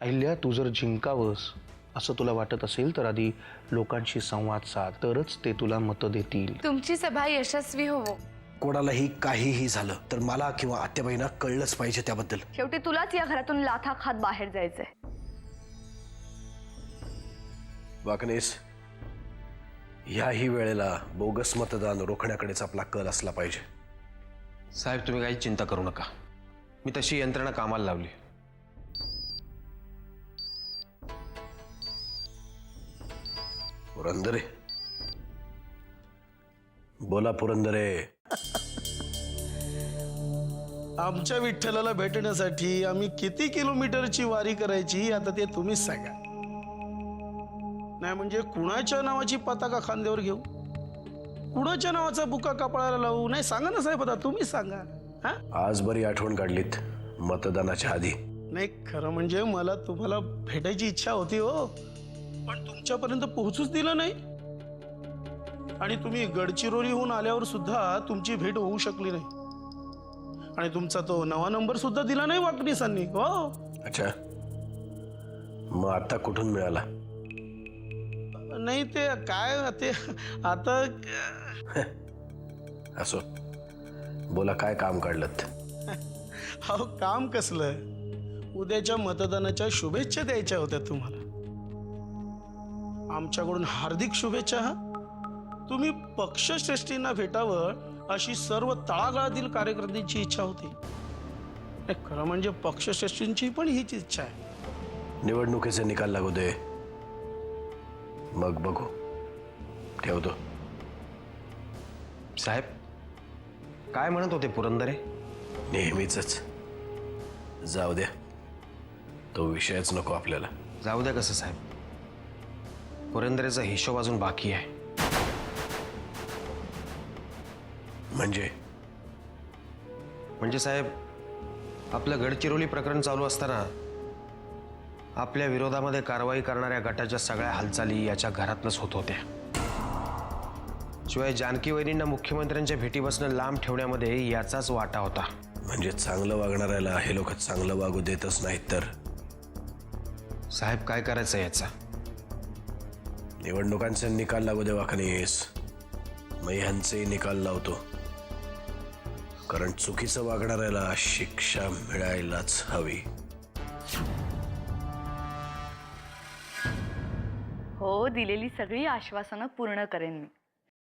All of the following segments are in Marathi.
अहिल्या, तू जर जिंकावंस असं तुला वाटत असेल तर आधी लोकांशी संवाद साध, तरच ते तुला मतं देतील. तुमची सभा यशस्वी होवो. कोणालाही काहीही झालं तर मला किंवा आत्याबाईंना कळलंच पाहिजे त्याबद्दल. शेवटी तुलाच या घरातून लाथा खात बाहेर जायचंय. वाकणेस, ह्याही वेळेला बोगस मतदान रोखण्याकडेच आपला कल असला पाहिजे. साहेब, तुम्ही काही चिंता करू नका. मी तशी यंत्रणा कामाला लावली. पुरंदरे, बोला पुरंदरे. आमच्या विठ्ठलाला भेटण्यासाठी आम्ही किती किलोमीटरची वारी करायची आता ते तुम्हीच सांगा. नाही म्हणजे कुणाच्या नावाची पताका खांद्यावर घेऊ, कुणाच्या नावाचा बुका कपाळाला लावू? नाही सांगा ना साहेब, आता तुम्हीच सांगा. हा, आज बरी आठवण काढलीत मतदानाच्या आधी. नाही खरं म्हणजे मला तुम्हाला भेटायची इच्छा होती हो, पण तुमच्यापर्यंत पोहोचूच दिलं नाही. आणि तुम्ही गडचिरोलीहून आल्यावर सुद्धा तुमची भेट होऊ शकली नाही. आणि तुमचा तो नवा नंबर सुद्धा दिला नाही वाकणीसांनी. हो, अच्छा, मग आता कुठून मिळाला? नाही ते काय ते आता असो, बोला काय काम काढलं? हो, काम कसलं, उद्याच्या मतदानाच्या शुभेच्छा द्यायच्या होत्या तुम्हाला. आमच्याकडून हार्दिक शुभेच्छा. हा, तुम्ही पक्षश्रेष्ठींना भेटावं अशी सर्व तळागाळातील कार्यकर्त्यांची इच्छा होती. खरं म्हणजे पक्षश्रेष्ठींची पण हीच इच्छा आहे. निवडणुकीचे निकाल लागू दे, मग बघू. ठेवतो. साहेब, काय म्हणत होते पुरंदरे? नेहमीच. जाऊ द्या, तो विषयच नको आपल्याला. जाऊ द्या कसं साहेब, पुरंदरेचा हिशोब अजून बाकी आहे. म्हणजे साहेब, आपलं गडचिरोली प्रकरण चालू असताना आपल्या विरोधामध्ये कारवाई करणाऱ्या गटाच्या सगळ्या हालचाली याच्या घरातनंच होत होत्या. शिवाय जानकी वहिनींना मुख्यमंत्र्यांच्या भेटीपासून लांब ठेवण्यामध्ये याचाच वाटा होता. म्हणजे चांगलं वागणाऱ्याला हे लोक चांगलं वागू देतच नाहीत तर? साहेब, काय करायचं याचा? निवडणुकांचे निकाल लागू दे वाकणीस, मग ह्यांचे निकाल लावतो. कारण चुकीचं वागणाऱ्याला शिक्षा मिळायलाच हवी. हो, दिलेली सगळी आश्वासनं पूर्ण करेन मी,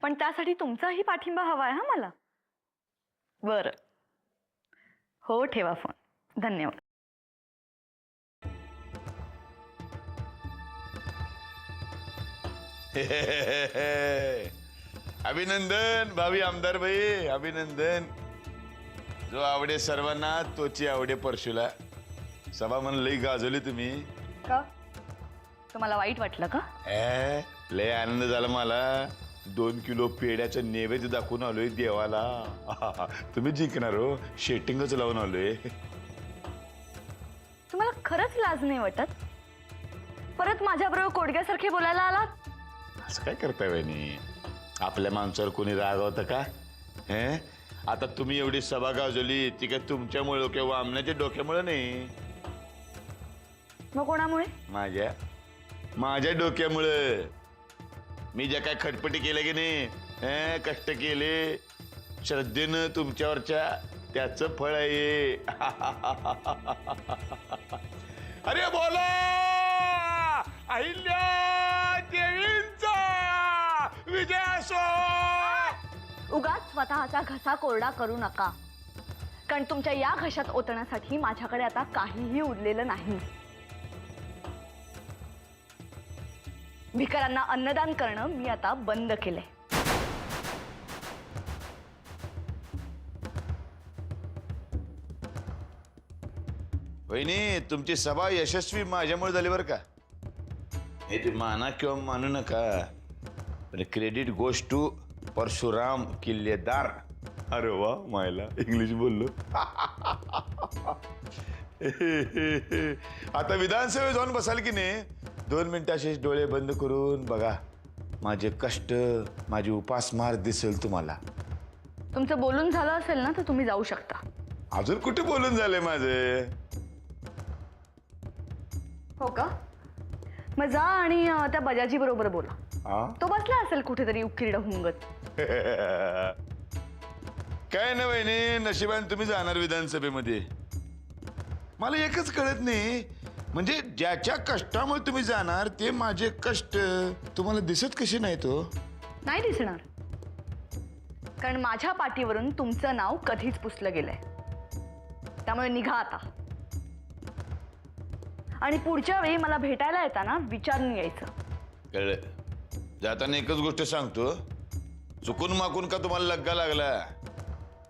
पण त्यासाठी तुमचाही पाठिंबा हवा आहे. हा मला. बरं, हो, ठेवा फोन. धन्यवाद. अभिनंदन भावी आमदार भाई, अभिनंदन. जो आवडे सर्वांना तोची आवडे परशुला. सभा म्हणून लई गाजवली तुम्ही. का तुम्हाला वाईट वाटलं का? लय आनंद झाला मला. 2 किलो पेड्याचं नैवेद्य दाखवून आलोय देवाला. तुम्ही जिंकणार हो, शेटिंगच लावून आलोय. तुम्हाला खरंच लाज नाही वाटत? परत माझ्याबरोबर कोडग्यासारखे बोलायला आलात? असं काय करताय वहिनी? आपल्या माणसावर कोणी रागवतं का? हे आता तुम्ही एवढी सभा गाजवली ती काय तुमच्यामुळे किंवा आमण्याच्या डोक्यामुळे नाही, मग कोणामुळे? माझ्या डोक्यामुळे. मी ज्या काय खटपटी केल्या की नाही, कष्ट केले श्रद्धेनं तुमच्यावरच्या, त्याचं फळ आहे. अरे बोला अहिल्या देवींचा विजय असो. उगाच स्वतःचा घसा कोरडा करू नका, कारण तुमच्या या घशात ओतण्यासाठी माझ्याकडे आता काहीही उरलेलं नाही. भिकाऱ्यांना अन्नदान करणं मी आता बंद केलंय. वहिनी, तुमची सभा यशस्वी माझ्यामुळे झाली बरं का. हे ते माना किंवा मानू नका, पण क्रेडिट गोज टू परशुराम किल्लेदार. अरे वा, मायला इंग्लिश बोललो. आता विधानसभेत जाऊन बसाल की नाही, 2 मिनिटं असेच डोळे बंद करून बघा. माझे कष्ट, माझी उपासमार दिसेल तुम्हाला. तुमचं बोलून झालं असेल ना, तर तुम्ही जाऊ शकता. अजून कुठे बोलून झाले माझे? हो का? मग जा आणि त्या बजाजी बरोबर बोला. हा तो बसला असेल कुठेतरी उकिरड हुंगत. काय ना वहिनी, नशिबाने तुम्ही जाणार विधानसभेमध्ये. मला एकच कळत नाही, म्हणजे ज्याच्या कष्टामुळे तुम्ही जाणार ते माझे कष्ट तुम्हाला दिसत कसे नाही तो? नाही दिसणार, कारण माझ्या पाठीवरून तुमचं नाव कधीच पुसलं गेलंय. त्यामुळे निघा आता. आणि पुढच्या वेळी मला भेटायला येताना विचारून यायचं. कळलं. जाताना एकच गोष्ट सांगतो, चुकून माकून का तुम्हाला लग्गा लागला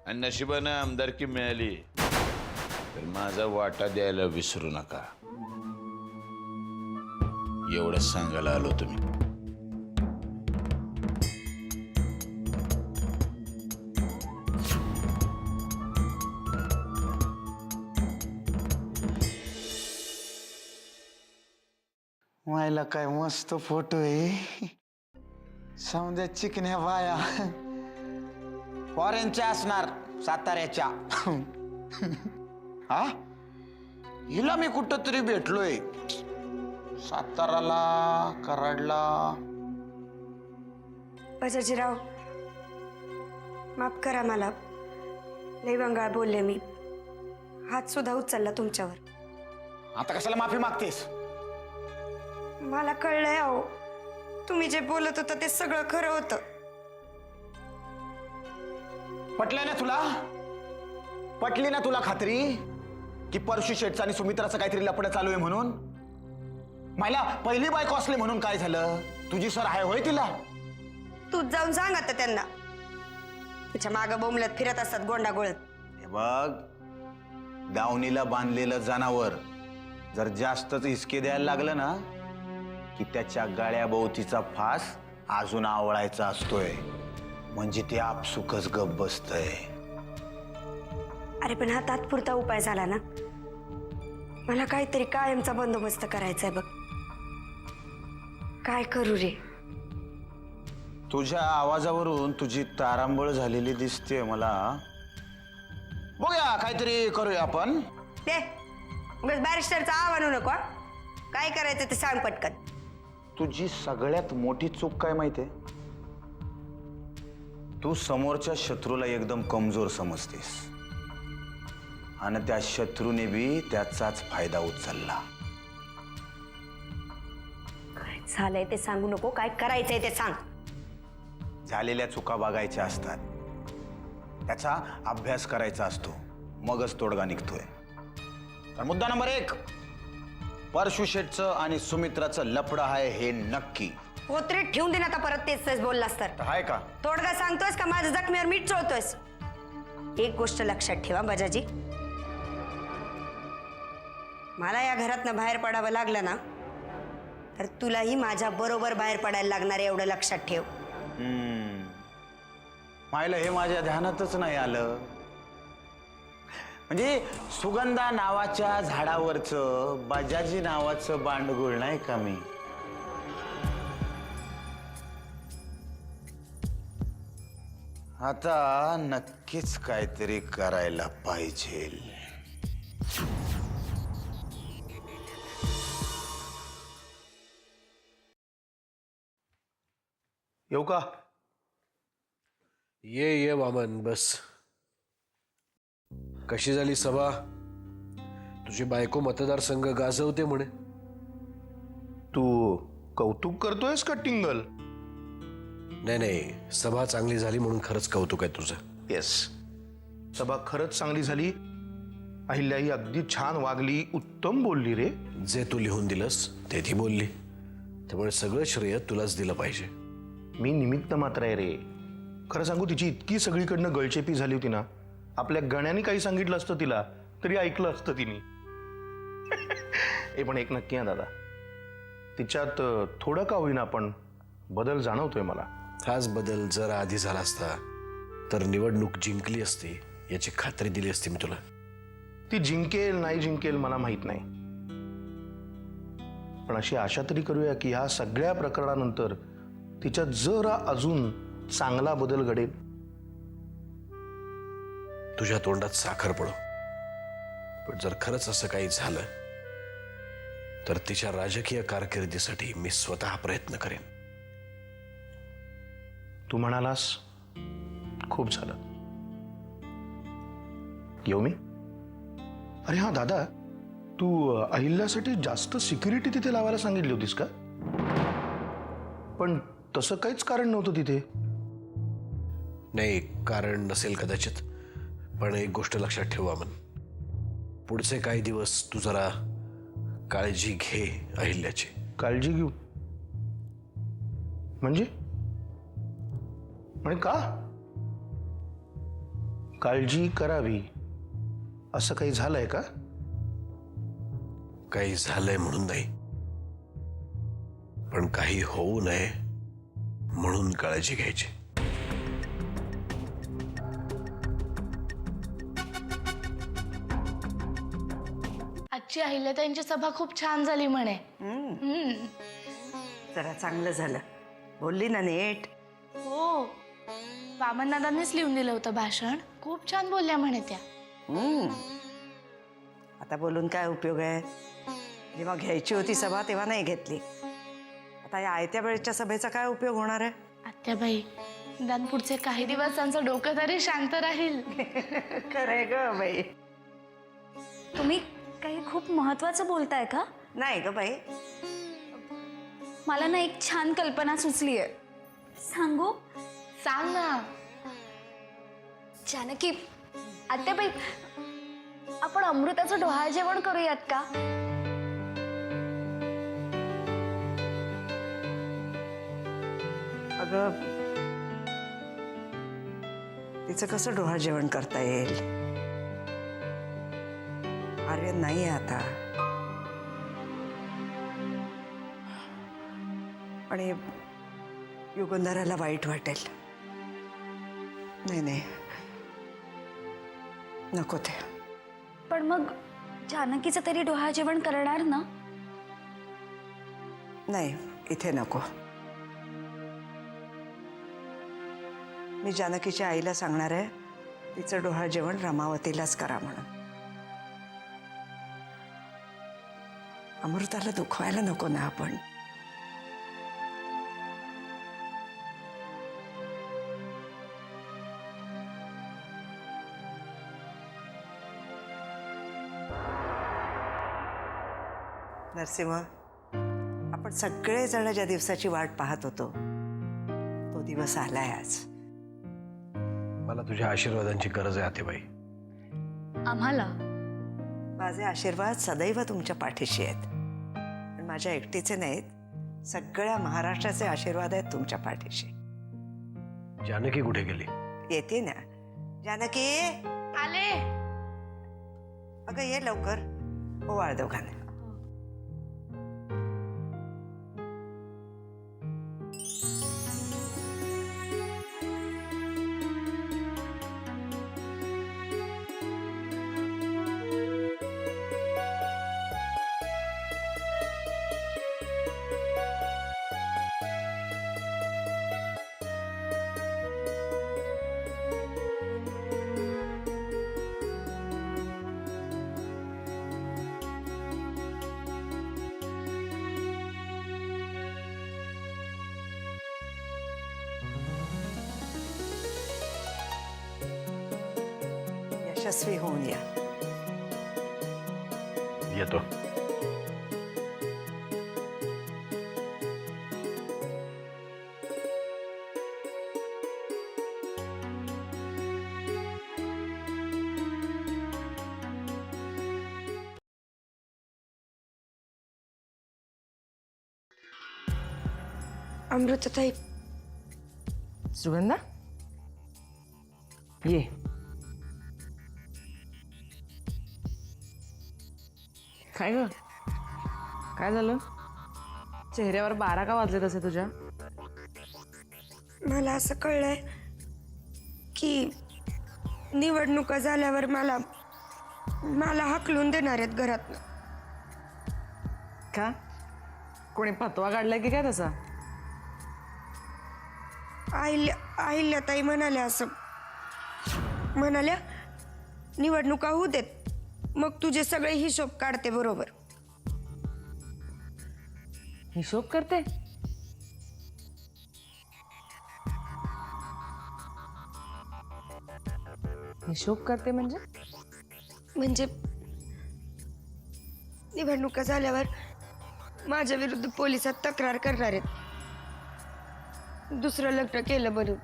आणि नशिबानं आमदारकी मिळाली तर माझा वाटा द्यायला विसरू नका. एवढंच सांगायला आलो तुम्ही. मायला काय मस्त फोटो आहे. सौंद्या चिकन्या बाया फॉरेनच्या असणार, साताऱ्याच्या. हा, हिला मी कुठं तरी भेटलोय, साताराला, कराडला. बजाजीराव, माफ करा मला, लई वंगाळ बोलले मी. हात सुद्धा उचलला तुमच्यावर. आता कशाला माफी मागतेस? मला कळलंय अहो, तुम्ही जे बोलत होता ते सगळं खरं होतं. पटलंय ना तुला? पटली ना तुला खात्री की परशु शेठचा आणि सुमित्राचं काहीतरी लपडं चालू आहे म्हणून? मला पहिली बायको असली म्हणून काय झालं? तुझी सर आहे होय तिला? तूच जाऊन सांग आता त्यांना. तुझ्या मागं बोंबलत फिरत असतात गोंडा गोळत. हे बघ, दावणीला बांधलेलं जनावर जर जास्तच हिसके द्यायला लागलं ना की त्याच्या गाळ्याभोवतीचा फास अजून आवळायचा असतोय, म्हणजे ते आपसुकच गप बसतंय. अरे पण हा तात्पुरता उपाय झाला ना. मला काहीतरी कायमचा बंदोबस्त करायचा आहे बघ. काय करू रे? तुझ्या आवाजावरून तुझी तारांबळ झालेली दिसते मला. बघूया, काहीतरी करूया आपण. ते उगाच बॅरिस्टरचा आव्हान आणू नको. काय करायचं ते सांग पटकन. तुझी सगळ्यात मोठी चूक काय माहितीये? तू समोरच्या शत्रूला एकदम कमजोर समजतेस आणि त्या शत्रूने बी त्याचाच फायदा उचलला. काय झालंय ते सांगू नको, काय करायचंय ते सांग. झालेल्या चुका बघायच्या असतात, त्याचा अभ्यास करायचा असतो, मगच तोडगा निघतोय. तर मुद्दा नंबर 1, परशु शेठचं आणि सुमित्राचं लफडं आहे हे नक्की. पोत्रे ठेवून दे ना आता परत तेच बोललास तर. आहे का? तोडगा सांगतोयस का माझ्या जखमीवर मीठ चोळतोयस? एक गोष्ट लक्षात ठेवा बजाजी, मला या घरातनं बाहेर पडावं लागलं ना तर तुलाही माझ्या बरोबर बाहेर पडायला लागणार, एवढं लक्षात ठेव. मायला हे माझ्या ध्यानातच नाही आलं. म्हणजे सुगंधा नावाच्या झाडावरचं बजाजी नावाचं बांडगुळ नाही का मी? आता नक्कीच काहीतरी करायला पाहिजे. येऊ का? ये वामन, बस. कशी झाली सभा? तुझी बायको मतदारसंघ गाजवते म्हणे. तू कौतुक करतोयस का टिंगल? नाही, सभा चांगली झाली म्हणून खरंच कौतुक आहे तुझं. येस, सभा खरंच चांगली झाली. अहिल्याही अगदी छान वागली, उत्तम बोलली रे. जे तू लिहून दिलंस ते ती बोलली, त्यामुळे सगळं श्रेय तुलाच दिलं पाहिजे. मी निमित्त मात्र आहे रे. खरं सांगू, तिची इतकी सगळीकडनं गळचेपी झाली होती ना, आपल्या गण्याने काही सांगितलं असतं तिला तरी ऐकलं असतं तिने. हे पण एक नक्की आहे दादा, तिच्यात थोडं का होईना पण बदल जाणवतोय मला. हाच बदल जर आधी झाला असता तर निवडणूक जिंकली असती याची खात्री दिली असती मी तुला. ती जिंकेल नाही जिंकेल मला माहित नाही, पण अशी आशा तरी करूया की ह्या सगळ्या प्रकरणानंतर तिच्यात जरा अजून चांगला बदल घडेल. तुझ्या तोंडात साखर पडो, पण जर खरंच असं काही झालं तर तिच्या राजकीय कारकिर्दीसाठी मी स्वतः प्रयत्न करेन. तू म्हणालास खूप झालं. येऊ मी? अरे हा दादा, तू अहिल्यासाठी जास्त सिक्युरिटी तिथे लावायला सांगितली होतीस का? पण तसं काहीच कारण नव्हतं तिथे. नाही, कारण नसेल कदाचित, पण एक गोष्ट लक्षात ठेवा मन, पुढचे काही दिवस तू जरा काळजी घे अहिल्याची. काळजी घेऊ म्हणजे का? काळजी करावी असं काही झालंय का? काही झालंय म्हणून नाही, पण काही होऊ नये म्हणून काळजी घ्यायची. आजची अहिल्याताईंची सभा खूप छान झाली म्हणे. जरा चांगलं झालं, बोलली ना नीट. हो, वामनदादांनीच लिहून दिलं होतं भाषण. खूप छान बोलल्या म्हणे त्या. आता बोलून काय उपयोग आहे? जेव्हा घ्यायची होती सभा तेव्हा नाही घेतली. आता या आयत्या वेळेच्या सभेचा काय उपयोग होणार आहे? आत्याबाई, निदान पुढचे काही दिवस त्यांचं डोकं तरी शांत राहील. खरंय ग बाई. तुम्ही काही खूप महत्वाचं बोलताय का? नाही ग बाई. मला ना एक छान कल्पना सुचली आहे, सांगू? सांग ना. जानकी, आत्याबाई, आपण अमृताचं डोहाळ जेवण करूयात का? अगं, तिचं कसं डोहाळ जेवण करता येईल? आर्यन नाही आहे आता. आणि युगंधराला वाईट वाटेल. नाही नाही, नको ते. पण मग जानकीचं तरी डोहाळ जेवण करणार ना? नाही, इथे नको. मी जानकीच्या आईला सांगणार आहे तिचं डोहाळ जेवण रमावतीलाच करा म्हणून. अमृताला दुखवायला नको ना आपण. नरसिंह, आपण सगळेजण ज्या दिवसाची वाट पाहत होतो तो दिवस आलाय आज. मला तुझ्या आशीर्वादांची गरज आहे आतेबाई. आम्हाला माझे आशीर्वाद सदैव तुमच्या पाठीशी आहेत. पण माझ्या एकटीचे नाहीत, सगळ्या महाराष्ट्राचे आशीर्वाद आहेत तुमच्या पाठीशी. जानकी कुठे गेली? येते ना. जानकी, आले. अगं ये लवकर. ओवाळ दोघांना. यशस्वी होऊन या. येतो. अमृताताई, सुगंधा, ये. काय ग, काय झालं? चेहऱ्यावर 12 का वाजले तसे तुझ्या? मला असं कळलंय की निवडणुका झाल्यावर मला हाकलून देणार आहेत घरातनं. का? कोणी फतवा काढलाय की काय तसा? अहिल्याताई म्हणाल्या असं. म्हणाल्या निवडणुका होऊ देत, मग तुझे सगळे हिशोब काढते बरोबर. हिशोब करते? हिशोब करते म्हणजे निवडणुका झाल्यावर माझ्या विरुद्ध पोलिसात तक्रार करणार आहेत, दुसरं लग्न केलं म्हणून,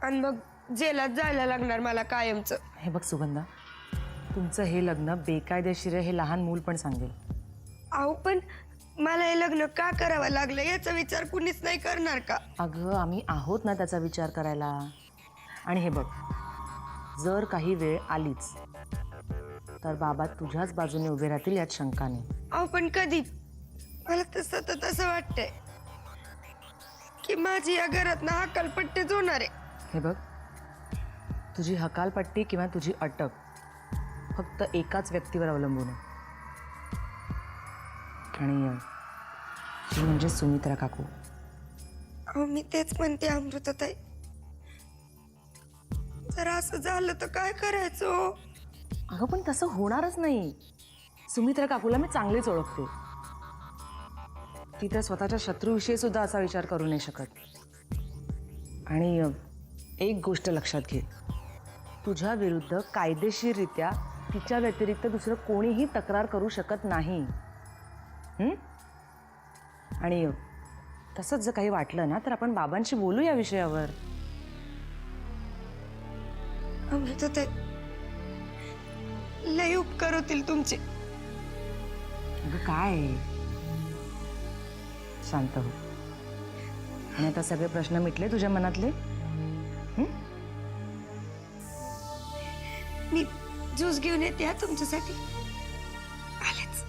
आणि मग जेलात जायला लागणार मला कायमचं. हे बघ सुगंधा, तुमचं हे लग्न बेकायदेशीर आहे हे लहान मूल पण सांगेल. अहो पण मला हे लग्न का करावं लागलं याचा विचार कुणीच नाही करणार का? अगं आम्ही आहोत ना त्याचा विचार करायला. आणि हे बघ, जर काही वेळ आलीच तर बाबा तुझ्याच बाजूने उभे राहतील यात शंका नाही. अहो पण कधी? मला तर सतत असं वाटतंय की माझी या घरात हकालपट्टीच होणार आहे. हे बघ, तुझी हकालपट्टी किंवा तुझी अटक फक्त एकाच व्यक्तीवर अवलंबून आहे, आणि ती म्हणजे सुमित्रा काकू. अहो मी तेच म्हणते अमृताताई, जर असं झालं तर काय करायचं हो? अगं पण तसं होणारच नाही. सुमित्रा काकूला मी चांगलीच ओळखते. ती तर स्वतःच्या शत्रूविषयी सुद्धा असा विचार करू नाही शकत. आणि एक गोष्ट लक्षात घे, तुझ्या विरुद्ध कायदेशीररित्या तिच्या व्यतिरिक्त दुसरं कोणीही तक्रार करू शकत नाही. आणि तसंच जर काही वाटलं ना तर आपण बाबांशी बोलू या विषयावर. अमृताताई, लय उपकार होतील तुमचे. अगं काय, शांत हो. आणि आता सगळे प्रश्न मिटले तुझ्या मनातले? मी ज्यूस घेऊन येते तुमच्यासाठी. आलेच.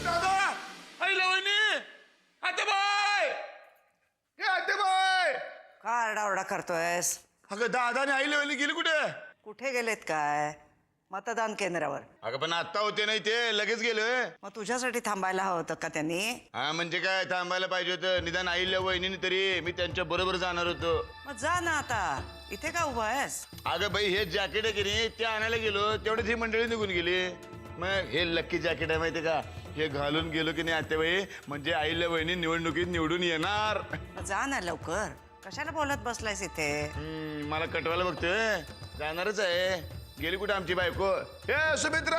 दादा, आईला वहिनी, आतेबाई, हे आतेबाई. का आरडाओरडा करतोयस? अगं दादा आणि आईला वहिनी गेली कुठे? कुठे गेलेत काय? मतदान केंद्रावर. अगं पण आता होते नाही ते लगेच गेलोय. मग तुझ्यासाठी थांबायला हवं होतं का त्यांनी? हा म्हणजे काय, थांबायला पाहिजे होतं. निदान आईला वहिनीने तरी मी त्यांच्या बरोबर जाणार होतो. मग जा ना आता, इथे का उभा आहेस? अगं बाई, हे जॅकेट आहे की नाही ते आणायला गेलो, तेवढ्यात ही मंडळी निघून गेली. मग हे लक्की जॅकेट आहे माहिती का, हे घालून गेलो की नाही आत्याबाई, म्हणजे आईला वहिनी निवडणुकीत निवडून येणार. मग जा ना लवकर, कशाला बोलत बसलायस इथे? मला कटवायला बघतोय, जाणारच आहे. गेली कुठे आमची बायको? हे सुमित्रा!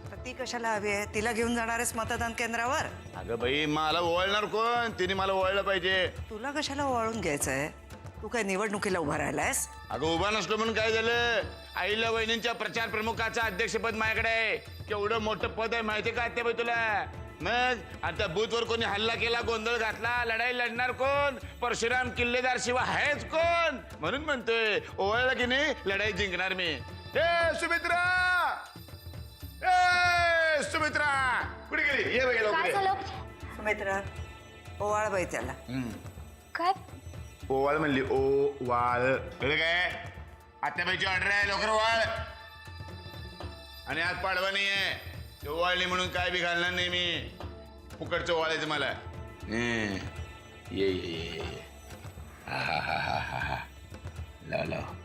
तर ती कशाला हवी आहे? तिला घेऊन जाणार आहेस मतदान केंद्रावर? अगं बाई, मला ओवाळणार कोण? तिने मला ओवाळलं पाहिजे. तुला कशाला ओवाळून घ्यायचंय? तू काय निवडणुकीला उभा राहिलायस? अगं उभा नसलो म्हणून काय झालं? आईला वहिनींच्या प्रचार प्रमुखाचं अध्यक्षपद माझ्याकडे आहे. केवढं मोठं पद आहे माहिती का आत्याबाई तुला? मग आता बूथवर कोणी हल्ला केला, गोंधळ घातला, लढाई लढणार कोण? परशुराम किल्लेदार शिवाय आहेच कोण? म्हणून म्हणतोय, ओवाळला की नाही लढाई जिंकणार मी. ए सुमित्रा, ए सुमित्रा, कुठे गेली? ये बघ काय झालं? सुमित्रा, ओवाळ बाई त्याला. काय? ओवाळ म्हणली, ओवाळ. कळलं काय? आत्याबाईची ऑर्डर आहे, लवकर ओवाळ. आणि आज पाडवा नाही आहे, ओवाळली म्हणून काय बी घालणार नाही मी. फुकटचं ओवाळायचं मला. ये ये ये, हा हा हा हा हा हा, लाव लाव.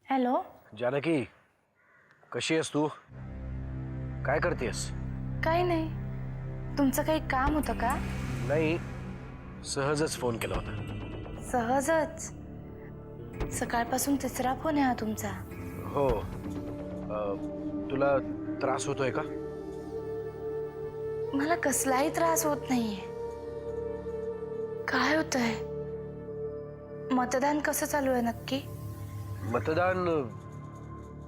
हॅलो. जानकी, कशी आहेस तू? काय करतेस? काही नाही. तुमचं काही काम होतं का? नाही, सहजच फोन केला होता. सहजच? सकाळपासून तिसरा फोन आहे हा तुमचा. हो. तुला त्रास होतोय का? मला कसलाही त्रास होत नाहीये. काय होतंय? मतदान कसं चालू आहे नक्की? मतदान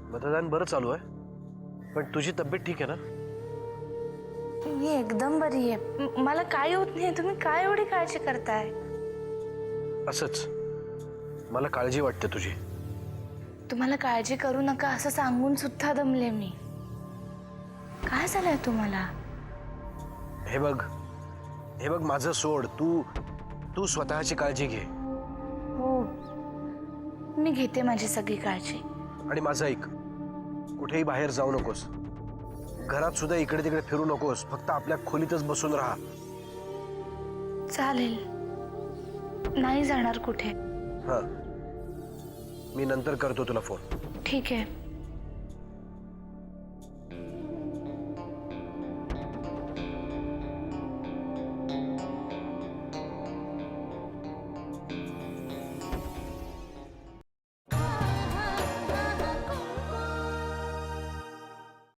मतदान बरं चालू आहे, पण तुझी तब्येत ठीक आहे ना? मी एकदम बरी आहे. मला काय होत नाही. तुम्ही काय एवढी काळजी करताय? असंच मला काळजी वाटते तुझी. तुम्हाला काळजी करू नका असं सांगून सुद्धा दमले मी. काय झालंय तुम्हाला? हे बघ माझं सोड. तू स्वतःची काळजी घे. हो, मी घेते माझी सगळी काळजी. आणि माझं ऐक, कुठेही बाहेर जाऊ नकोस. घरात सुद्धा इकडे तिकडे फिरू नकोस. फक्त आपल्या खोलीतच बसून राहा. चालेल, नाही जाणार कुठे. हा, मी नंतर करतो तुला फोन. ठीक आहे.